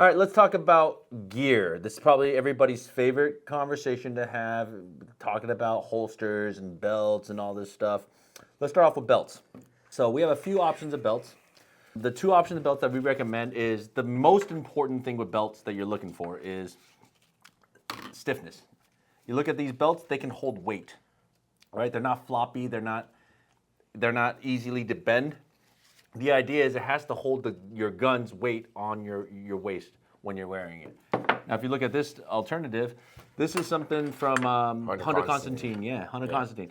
All right, let's talk about gear. This is probably everybody's favorite conversation to have, talking about holsters and belts and all this stuff. Let's start off with belts. So we have a few options of belts. The two options of belts that we recommend is the most important thing with belts that you're looking for is stiffness. You look at these belts, they can hold weight, right? They're not floppy, they're not easily to bend. The idea is it has to hold your gun's weight on your waist when you're wearing it. Now, if you look at this alternative, this is something from Hunter Constantine. Yeah, Hunter Constantine.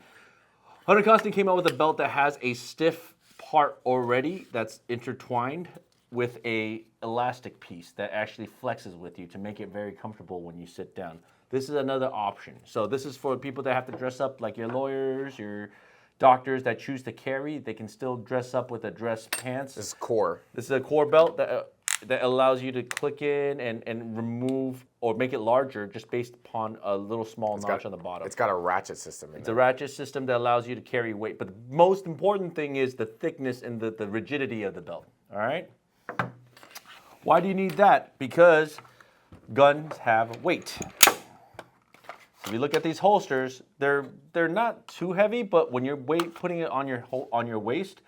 Hunter Constantine came out with a belt that has a stiff part already that's intertwined with a elastic piece that actually flexes with you to make it very comfortable when you sit down. This is another option. So this is for people that have to dress up like your lawyers, your doctors that choose to carry. They can still dress up with a dress pants. This is core. This is a core belt that allows you to click in and remove or make it larger just based upon a little small notch on the bottom. It's got a ratchet system in It's a ratchet system that allows you to carry weight. But the most important thing is the thickness and the rigidity of the belt. All right? Why do you need that? Because guns have weight. So if you look at these holsters, they're not too heavy, but when you're putting it on your waist,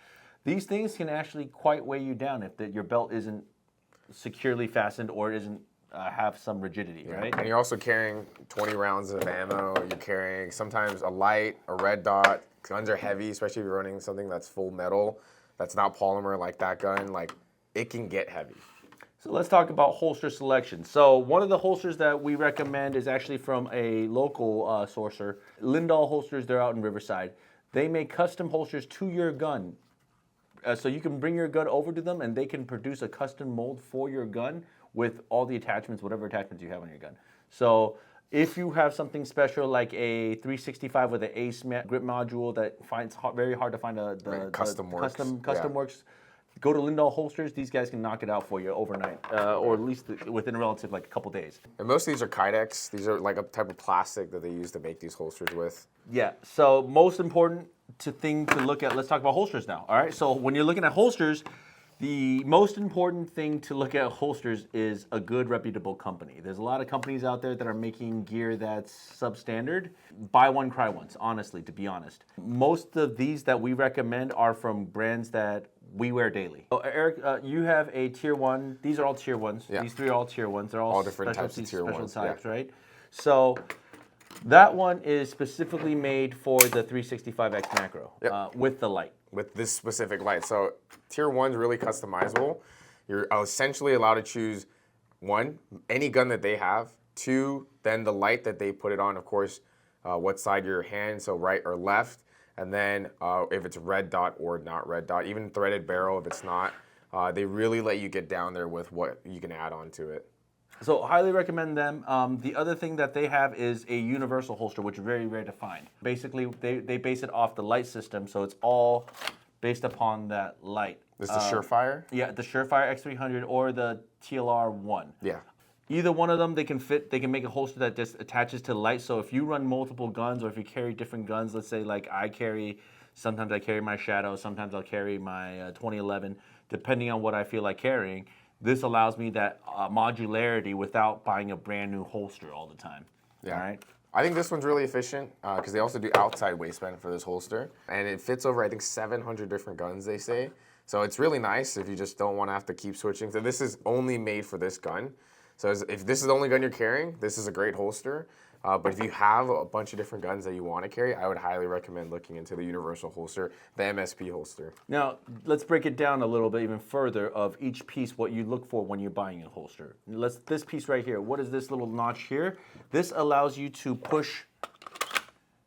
these things can actually quite weigh you down if your belt isn't securely fastened or isn't have some rigidity, right? And you're also carrying 20 rounds of ammo. You're carrying sometimes a light, a red dot. Guns are heavy, especially if you're running something that's full metal, that's not polymer like that gun. Like, it can get heavy. So let's talk about holster selection. So one of the holsters that we recommend is actually from a local sourcer. Lindahl Holsters, they're out in Riverside. They make custom holsters to your gun. So you can bring your gun over to them and they can produce a custom mold for your gun with all the attachments, whatever attachments you have on your gun. So if you have something special like a 365 with an ACE grip module that finds very hard to find custom works, go to Lindahl Holsters. These guys can knock it out for you overnight, or at least within a relative like a couple days. And most of these are Kydex. These are like a type of plastic that they use to make these holsters with. Yeah. So most important thing to look at. Let's talk about holsters now. All right. So when you're looking at holsters, the most important thing to look at holsters is a good reputable company. There's a lot of companies out there that are making gear that's substandard. Buy one, cry once, honestly, to be honest. Most of these that we recommend are from brands that we wear daily. So Eric, you have a tier 1. These are all tier 1s. Yeah. These three are all tier 1s. They're all different types of tier 1s, types, right? So that one is specifically made for the 365X macro with the light. With this specific light. So tier 1's really customizable. You're essentially allowed to choose 1, any gun that they have, 2, then the light that they put it on, of course, what side your hand, so right or left, and then if it's red dot or not red dot, even threaded barrel if it's not, they really let you get down there with what you can add on to it. So highly recommend them. The other thing that they have is a universal holster, which is very rare to find. Basically, they base it off the light system, so it's all based upon that light. This is the Surefire? Yeah, the Surefire X300 or the TLR-1. Yeah. Either one of them, they can make a holster that just attaches to the light. So if you run multiple guns or if you carry different guns, let's say like sometimes I carry my Shadow, sometimes I'll carry my 2011, depending on what I feel like carrying. This allows me that modularity without buying a brand new holster all the time. Yeah. All right. I think this one's really efficient because they also do outside waistband for this holster. And it fits over, I think, 700 different guns, they say. So it's really nice if you just don't want to have to keep switching. So this is only made for this gun. So if this is the only gun you're carrying, this is a great holster. But if you have a bunch of different guns that you want to carry, I would highly recommend looking into the universal holster, the MSP holster. Now, let's break it down a little bit even further of each piece, what you look for when you're buying a holster. This piece right here, what is this little notch here? This allows you to push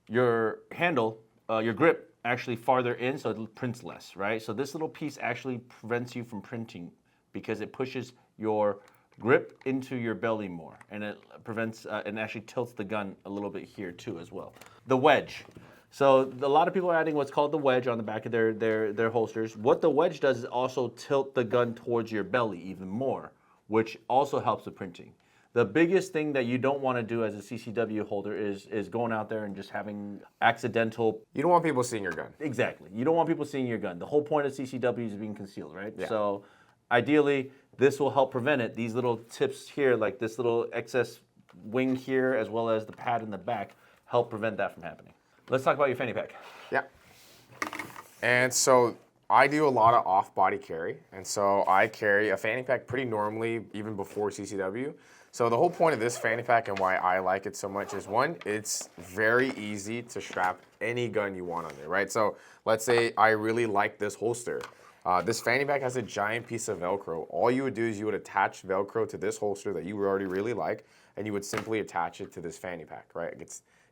your handle, your grip, actually farther in so it prints less, right? So this little piece actually prevents you from printing because it pushes your grip into your belly more, and it prevents and actually tilts the gun a little bit here too as well. The wedge. So a lot of people are adding what's called the wedge on the back of their holsters. What the wedge does is also tilt the gun towards your belly even more, which also helps with printing. The biggest thing that you don't want to do as a CCW holder is going out there and just having accidental... You don't want people seeing your gun. Exactly. You don't want people seeing your gun. The whole point of CCW is being concealed, right? Yeah. So ideally, This will help prevent it. These little tips here, like this little excess wing here, as well as the pad in the back, help prevent that from happening. Let's talk about your fanny pack. Yeah. And so I do a lot of off-body carry, and so I carry a fanny pack pretty normally, even before CCW. So the whole point of this fanny pack and why I like it so much is, one, it's very easy to strap any gun you want on there, right? So let's say I really like this holster. This fanny pack has a giant piece of Velcro. All you would do is you would attach Velcro to this holster that you already really like, and you would simply attach it to this fanny pack, right?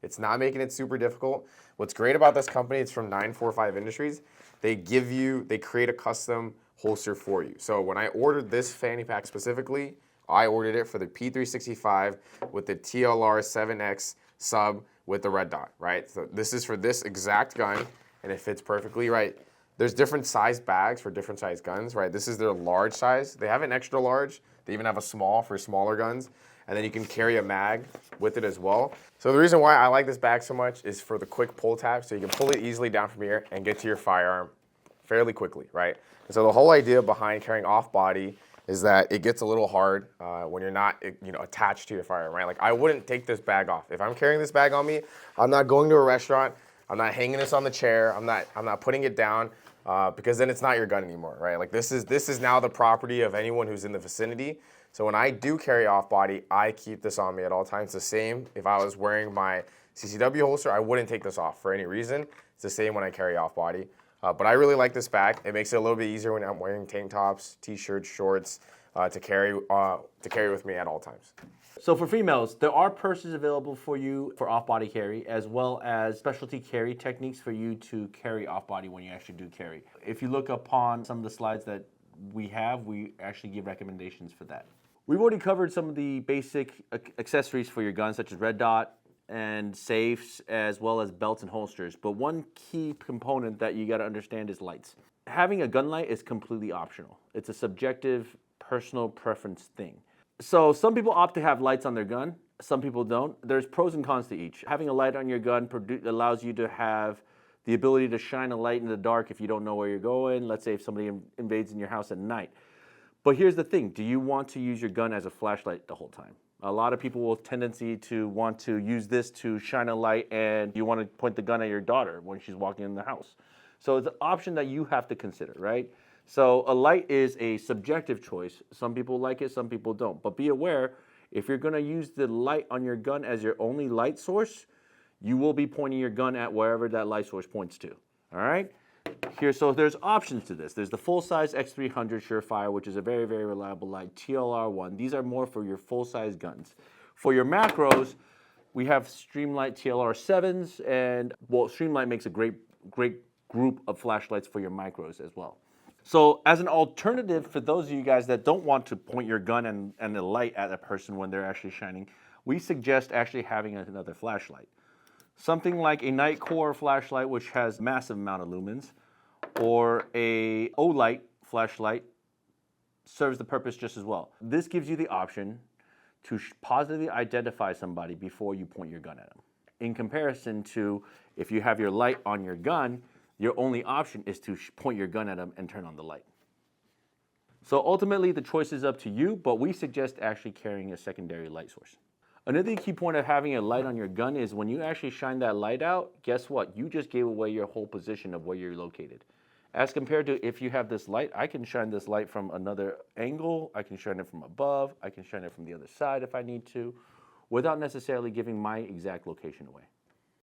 It's not making it super difficult. What's great about this company, it's from 945 Industries. They create a custom holster for you. So when I ordered this fanny pack specifically, I ordered it for the P365 with the TLR 7X sub with the red dot, right? So this is for this exact gun, and it fits perfectly, right? There's different size bags for different size guns, right? This is their large size. They have an extra large. They even have a small for smaller guns. And then you can carry a mag with it as well. So the reason why I like this bag so much is for the quick pull tab. So you can pull it easily down from here and get to your firearm fairly quickly, right? And so the whole idea behind carrying off body is that it gets a little hard when you're not attached to your firearm, right? Like I wouldn't take this bag off. If I'm carrying this bag on me, I'm not going to a restaurant. I'm not hanging this on the chair. I'm not putting it down. Because then it's not your gun anymore, right? Like this is now the property of anyone who's in the vicinity. So when I do carry off body, I keep this on me at all times. The same if I was wearing my CCW holster, I wouldn't take this off for any reason. It's the same when I carry off body. But I really like this bag. It makes it a little bit easier when I'm wearing tank tops, t-shirts, shorts to carry with me at all times. So for females, there are purses available for you for off-body carry, as well as specialty carry techniques for you to carry off-body when you actually do carry. If you look upon some of the slides that we actually give recommendations for that. We've already covered some of the basic accessories for your gun, such as red dot and safes, as well as belts and holsters. But one key component that you got to understand is lights. Having a gun light is completely optional. It's a subjective, personal preference thing. So some people opt to have lights on their gun. Some people don't. There's pros and cons to each. Having a light on your gun allows you to have the ability to shine a light in the dark if you don't know where you're going. Let's say if somebody invades in your house at night. But here's the thing. Do you want to use your gun as a flashlight the whole time? A lot of people will have tendency to want to use this to shine a light, and you want to point the gun at your daughter when she's walking in the house. So it's an option that you have to consider, right? So a light is a subjective choice. Some people like it, some people don't. But be aware, if you're going to use the light on your gun as your only light source, you will be pointing your gun at wherever that light source points to. All right? So there's options to this. There's the full-size X300 Surefire, which is a very, very reliable light, TLR1. These are more for your full-size guns. For your macros, we have Streamlight TLR7s, and Streamlight makes a great group of flashlights for your micros as well. So as an alternative for those of you guys that don't want to point your gun and the light at a person when they're actually shining, we suggest actually having another flashlight. Something like a Nitecore flashlight, which has massive amount of lumens, or a Olight flashlight serves the purpose just as well. This gives you the option to positively identify somebody before you point your gun at them. In comparison to if you have your light on your gun, your only option is to point your gun at them and turn on the light. So ultimately, the choice is up to you, but we suggest actually carrying a secondary light source. Another key point of having a light on your gun is when you actually shine that light out, guess what? You just gave away your whole position of where you're located. As compared to if you have this light, I can shine this light from another angle, I can shine it from above, I can shine it from the other side if I need to, without necessarily giving my exact location away.